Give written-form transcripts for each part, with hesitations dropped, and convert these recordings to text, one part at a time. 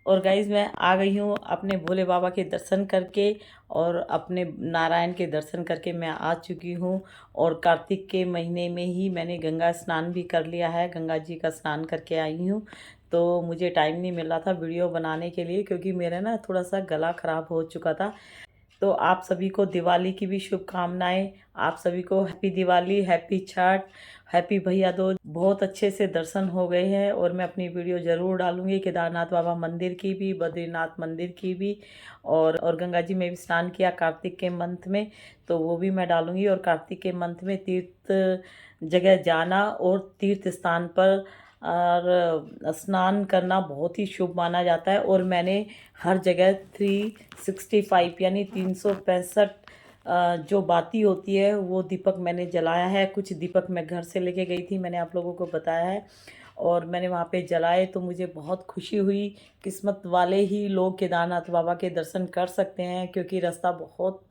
और गाइज़ मैं आ गई हूँ अपने भोले बाबा के दर्शन करके और अपने नारायण के दर्शन करके मैं आ चुकी हूँ। और कार्तिक के महीने में ही मैंने गंगा स्नान भी कर लिया है, गंगा जी का स्नान करके आई हूँ। तो मुझे टाइम नहीं मिल रहा था वीडियो बनाने के लिए, क्योंकि मेरा ना थोड़ा सा गला ख़राब हो चुका था। तो आप सभी को दिवाली की भी शुभकामनाएं। आप सभी को happy Diwali, happy Chhath, happy भैया दूज। बहुत अच्छे से दर्शन हो गए हैं और मैं अपनी वीडियो ज़रूर डालूंगी केदारनाथ बाबा मंदिर की भी, बद्रीनाथ मंदिर की भी, और गंगा जी में भी स्नान किया कार्तिक के मंथ में, तो वो भी मैं डालूंगी। और कार्तिक के मंथ में तीर्थ जगह जाना और तीर्थ स्थान पर और स्नान करना बहुत ही शुभ माना जाता है। और मैंने हर जगह 365 यानी 365 जो बाती होती है वो दीपक मैंने जलाया है। कुछ दीपक मैं घर से लेके गई थी, मैंने आप लोगों को बताया है, और मैंने वहाँ पे जलाए तो मुझे बहुत खुशी हुई। किस्मत वाले ही लोग केदारनाथ बाबा के दर्शन कर सकते हैं, क्योंकि रास्ता बहुत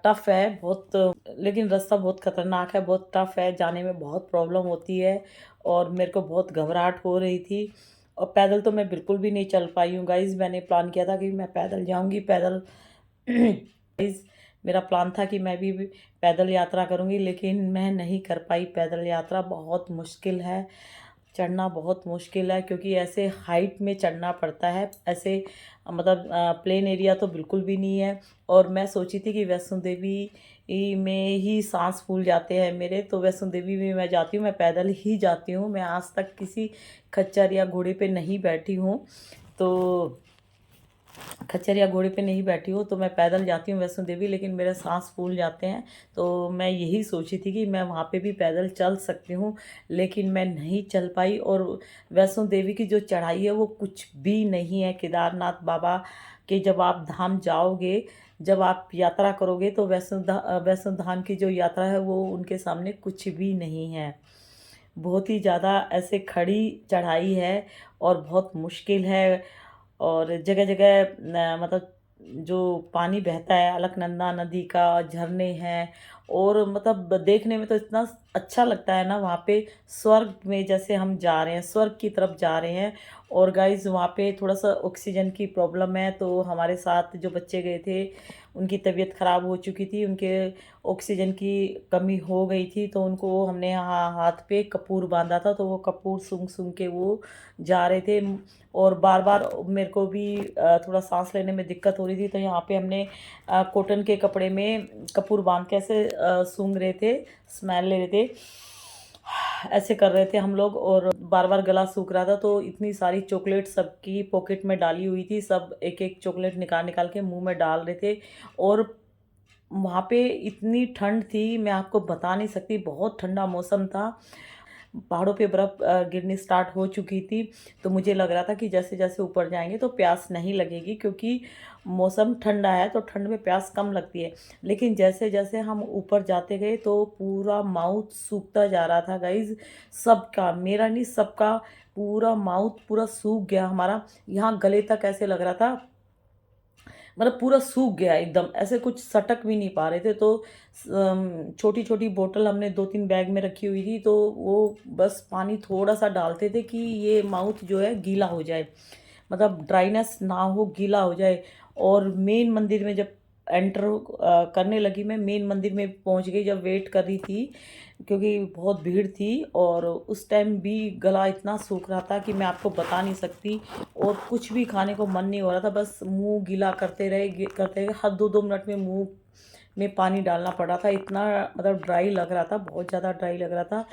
टफ है, बहुत, लेकिन रास्ता बहुत ख़तरनाक है, बहुत टफ है, जाने में बहुत प्रॉब्लम होती है। और मेरे को बहुत घबराहट हो रही थी, और पैदल तो मैं बिल्कुल भी नहीं चल पाई हूँ गाइज़। मैंने प्लान किया था कि मैं पैदल जाऊँगी, पैदल गाइज़ मेरा प्लान था कि मैं भी पैदल यात्रा करूँगी, लेकिन मैं नहीं कर पाई पैदल यात्रा। बहुत मुश्किल है, चढ़ना बहुत मुश्किल है, क्योंकि ऐसे हाइट में चढ़ना पड़ता है, ऐसे मतलब प्लेन एरिया तो बिल्कुल भी नहीं है। और मैं सोची थी कि वैष्णो देवी में ही सांस फूल जाते हैं मेरे, तो वैष्णो देवी में मैं जाती हूँ, मैं पैदल ही जाती हूँ। मैं आज तक किसी खच्चर या घोड़े पे नहीं बैठी हूँ, तो खच्चर या घोड़े पे नहीं बैठी हूँ, तो मैं पैदल जाती हूँ वैष्णो देवी, लेकिन मेरे सांस फूल जाते हैं। तो मैं यही सोची थी कि मैं वहाँ पे भी पैदल चल सकती हूँ, लेकिन मैं नहीं चल पाई। और वैष्णो देवी की जो चढ़ाई है वो कुछ भी नहीं है। केदारनाथ बाबा के जब आप धाम जाओगे, जब आप यात्रा करोगे, तो वैष्णो धाम की जो यात्रा है वो उनके सामने कुछ भी नहीं है। बहुत ही ज़्यादा ऐसे खड़ी चढ़ाई है और बहुत मुश्किल है। और जगह जगह मतलब जो पानी बहता है अलकनंदा नदी का, झरने हैं, और मतलब देखने में तो इतना अच्छा लगता है ना वहाँ पे, स्वर्ग में जैसे हम जा रहे हैं, स्वर्ग की तरफ जा रहे हैं। और गाइस वहाँ पे थोड़ा सा ऑक्सीजन की प्रॉब्लम है, तो हमारे साथ जो बच्चे गए थे उनकी तबीयत ख़राब हो चुकी थी, उनके ऑक्सीजन की कमी हो गई थी, तो उनको हमने हाथ पे कपूर बांधा था, तो वो कपूर सूंघ सूंघ के वो जा रहे थे। और बार बार मेरे को भी थोड़ा सांस लेने में दिक्कत हो रही थी, तो यहाँ पे हमने कॉटन के कपड़े में कपूर बांध के ऐसे सूंघ रहे थे, स्मेल ले रहे थे, ऐसे कर रहे थे हम लोग। और बार बार गला सूख रहा था, तो इतनी सारी चॉकलेट सबकी पॉकेट में डाली हुई थी, सब एक एक चॉकलेट निकाल निकाल के मुंह में डाल रहे थे। और वहाँ पे इतनी ठंड थी, मैं आपको बता नहीं सकती, बहुत ठंडा मौसम था। पहाड़ों पे बर्फ़ गिरनी स्टार्ट हो चुकी थी, तो मुझे लग रहा था कि जैसे जैसे ऊपर जाएंगे तो प्यास नहीं लगेगी, क्योंकि मौसम ठंडा है तो ठंड में प्यास कम लगती है। लेकिन जैसे जैसे हम ऊपर जाते गए तो पूरा माउथ सूखता जा रहा था गाइज, सबका, मेरा नहीं सबका, पूरा माउथ पूरा सूख गया हमारा। यहाँ गले तक ऐसे लग रहा था, मतलब पूरा सूख गया एकदम, ऐसे कुछ सटक भी नहीं पा रहे थे। तो छोटी छोटी बोतल हमने 2-3 बैग में रखी हुई थी, तो वो बस पानी थोड़ा सा डालते थे कि ये माउथ जो है गीला हो जाए, मतलब ड्राइनेस ना हो, गीला हो जाए। और मेन मंदिर में जब एंटर करने लगी, मैं मेन मंदिर में पहुंच गई, जब वेट कर रही थी, क्योंकि बहुत भीड़ थी, और उस टाइम भी गला इतना सूख रहा था कि मैं आपको बता नहीं सकती। और कुछ भी खाने को मन नहीं हो रहा था, बस मुंह गीला करते रहे, करते रहे, हर 2-2 मिनट में मुंह में पानी डालना पड़ा था, इतना मतलब ड्राई लग रहा था, बहुत ज़्यादा ड्राई लग रहा था।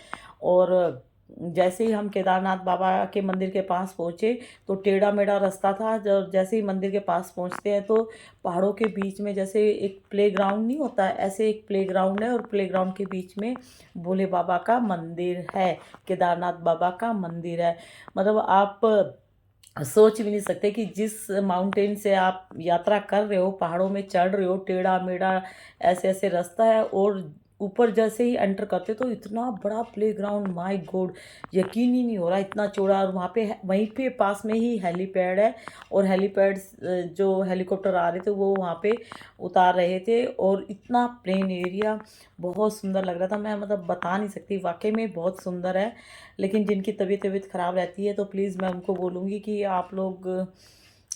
और जैसे ही हम केदारनाथ बाबा के मंदिर के पास पहुँचे, तो टेढ़ा मेढ़ा रास्ता था। जब जैसे ही मंदिर के पास पहुँचते हैं, तो पहाड़ों के बीच में जैसे एक प्लेग्राउंड नहीं होता है, ऐसे एक प्लेग्राउंड है, और प्लेग्राउंड के बीच में भोले बाबा का मंदिर है, केदारनाथ बाबा का मंदिर है। मतलब आप सोच भी नहीं सकते कि जिस माउंटेन से आप यात्रा कर रहे हो, पहाड़ों में चढ़ रहे हो, टेढ़ा मेढ़ा ऐसे ऐसे रास्ता है, और ऊपर जैसे ही एंटर करते तो इतना बड़ा प्लेग्राउंड, माय गॉड, यकीन ही नहीं हो रहा इतना चौड़ा। और वहाँ पे वहीं पे पास में ही हेलीपैड है, और हेलीपैड जो हेलीकॉप्टर आ रहे थे वो वहाँ पे उतार रहे थे, और इतना प्लेन एरिया बहुत सुंदर लग रहा था। मैं मतलब बता नहीं सकती, वाकई में बहुत सुंदर है। लेकिन जिनकी तबीयत ख़राब रहती है तो प्लीज़ मैं उनको बोलूँगी कि आप लोग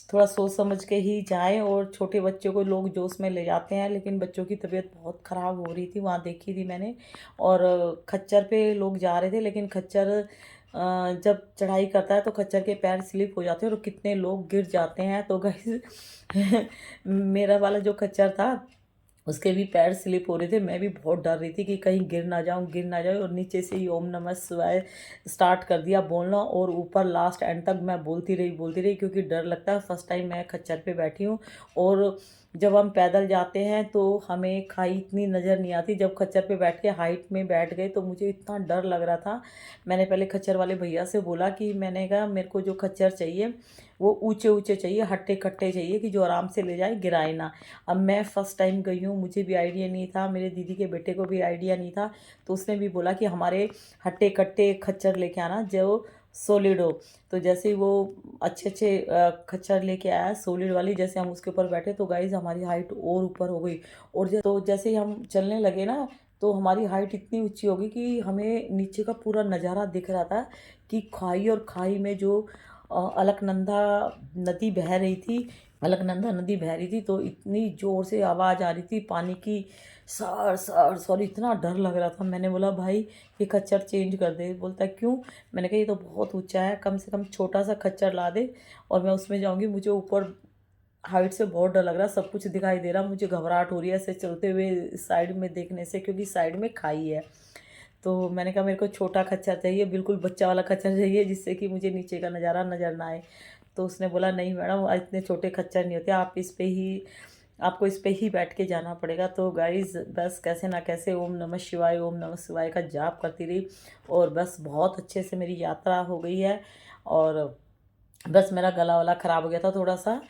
थोड़ा सोच समझ के ही जाएं। और छोटे बच्चों को लोग जोश में ले जाते हैं, लेकिन बच्चों की तबीयत बहुत ख़राब हो रही थी, वहाँ देखी थी मैंने। और खच्चर पे लोग जा रहे थे, लेकिन खच्चर जब चढ़ाई करता है तो खच्चर के पैर स्लिप हो जाते हैं और कितने लोग गिर जाते हैं। तो गाइस मेरा वाला जो खच्चर था उसके भी पैर स्लिप हो रहे थे। मैं भी बहुत डर रही थी कि कहीं गिर ना जाऊं, गिर ना जाऊं। और नीचे से ही ओम नमः शिवाय स्टार्ट कर दिया बोलना, और ऊपर लास्ट एंड तक मैं बोलती रही क्योंकि डर लगता है। फर्स्ट टाइम मैं खच्चर पे बैठी हूँ। और जब हम पैदल जाते हैं तो हमें खाई इतनी नज़र नहीं आती, जब खच्चर पे बैठ के हाइट में बैठ गए तो मुझे इतना डर लग रहा था। मैंने पहले खच्चर वाले भैया से बोला कि मैंने कहा मेरे को जो खच्चर चाहिए वो ऊंचे ऊंचे चाहिए, हट्टे कट्टे चाहिए, कि जो आराम से ले जाए, गिराए ना। अब मैं फ़र्स्ट टाइम गई हूँ, मुझे भी आइडिया नहीं था, मेरे दीदी के बेटे को भी आइडिया नहीं था। तो उसने भी बोला कि हमारे हट्टे कट्टे खच्चर लेके आना जो सॉलिड हो। तो जैसे ही वो अच्छे अच्छे खच्चर लेके आया सॉलिड वाली, जैसे हम उसके ऊपर बैठे तो गाइज हमारी हाइट और ऊपर हो गई। और तो जैसे ही हम चलने लगे ना तो हमारी हाइट इतनी ऊंची हो गई कि हमें नीचे का पूरा नज़ारा दिख रहा था, कि खाई, और खाई में जो अलकनंदा नदी बह रही थी, अलकनंदा नदी बह रही थी, तो इतनी ज़ोर से आवाज़ आ रही थी पानी की, सर सर सर, इतना डर लग रहा था। मैंने बोला भाई ये खच्चर चेंज कर दे। बोलता क्यों? मैंने कहा ये तो बहुत ऊंचा है, कम से कम छोटा सा खच्चर ला दे और मैं उसमें जाऊंगी। मुझे ऊपर हाइट से बहुत डर लग रहा है, सब कुछ दिखाई दे रहा, मुझे घबराहट हो रही है ऐसे चलते हुए साइड में देखने से, क्योंकि साइड में खाई है। तो मैंने कहा मेरे को छोटा खच्चर चाहिए, बिल्कुल बच्चा वाला खच्चर चाहिए, जिससे कि मुझे नीचे का नज़ारा नज़र ना आए। तो उसने बोला नहीं मैडम, इतने छोटे खच्चर नहीं होते, आपको इस पे ही बैठ के जाना पड़ेगा। तो गाइज़ बस कैसे ना कैसे ओम नमः शिवाय, ओम नमः शिवाय का जाप करती रही, और बस बहुत अच्छे से मेरी यात्रा हो गई है। और बस मेरा गला वाला ख़राब हो गया था थोड़ा सा,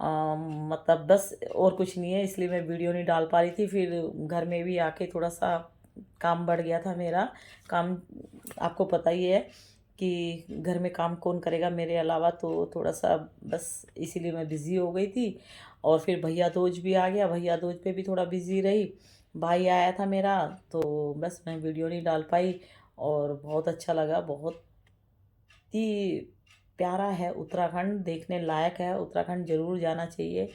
मतलब बस और कुछ नहीं है, इसलिए मैं वीडियो नहीं डाल पा रही थी। फिर घर में भी आके थोड़ा सा काम बढ़ गया था मेरा। काम आपको पता ही है कि घर में काम कौन करेगा मेरे अलावा, तो थोड़ा सा बस इसीलिए मैं बिज़ी हो गई थी। और फिर भैया दूज भी आ गया, भैया दूज पे भी थोड़ा बिज़ी रही, भाई आया था मेरा, तो बस मैं वीडियो नहीं डाल पाई। और बहुत अच्छा लगा, बहुत ही प्यारा है उत्तराखंड, देखने लायक है, उत्तराखंड ज़रूर जाना चाहिए।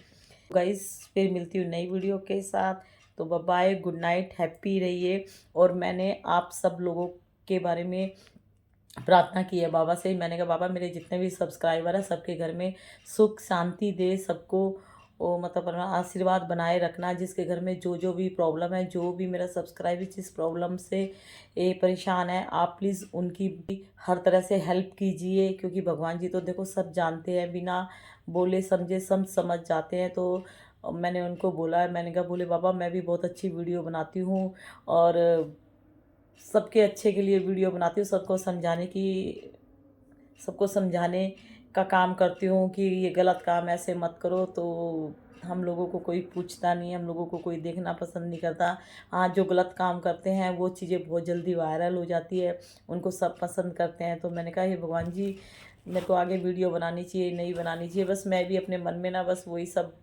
गाइस फिर मिलती हूँ नई वीडियो के साथ, तो bye bye, good night, happy रहिए। और मैंने आप सब लोगों के बारे में प्रार्थना की है बाबा से। मैंने कहा बाबा मेरे जितने भी सब्सक्राइबर हैं सबके घर में सुख शांति दे, सबको वो मतलब अपना आशीर्वाद बनाए रखना। जिसके घर में जो जो भी प्रॉब्लम है, जो भी मेरा सब्सक्राइबर जिस प्रॉब्लम से ये परेशान है, आप प्लीज़ उनकी भी हर तरह से हेल्प कीजिए, क्योंकि भगवान जी तो देखो सब जानते हैं, बिना बोले समझे सब समझ जाते हैं। तो मैंने उनको बोला, मैंने कहा बोले बाबा मैं भी बहुत अच्छी वीडियो बनाती हूँ, और सबके अच्छे के लिए वीडियो बनाती हूँ, सबको समझाने का काम करती हूँ कि ये गलत काम ऐसे मत करो। तो हम लोगों को कोई पूछता नहीं है, हम लोगों को कोई देखना पसंद नहीं करता। हाँ, जो गलत काम करते हैं वो चीज़ें बहुत जल्दी वायरल हो जाती है, उनको सब पसंद करते हैं। तो मैंने कहा ये भगवान जी मेरे को आगे वीडियो बनानी चाहिए, नहीं बनानी चाहिए। बस मैं भी अपने मन में ना बस वही सब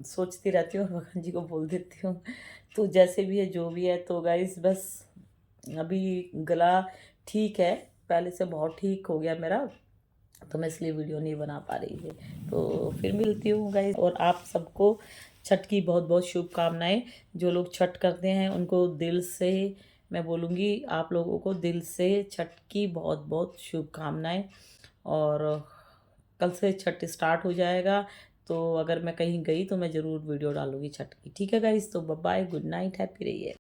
सोचती रहती हूँ और भगवान जी को बोल देती हूँ। तो जैसे भी है जो भी है, तो गाइस बस अभी गला ठीक है, पहले से बहुत ठीक हो गया मेरा, तो मैं इसलिए वीडियो नहीं बना पा रही थी। तो फिर मिलती हूँ गाइस, और आप सबको छठ की बहुत बहुत शुभकामनाएं। जो लोग छठ करते हैं उनको दिल से मैं बोलूँगी, आप लोगों को दिल से छठ की बहुत बहुत शुभकामनाएं। और कल से छठ स्टार्ट हो जाएगा, तो अगर मैं कहीं गई तो मैं ज़रूर वीडियो डालूँगी छठ की। ठीक है गाइस, तो bye bye, good night, happy रहिए।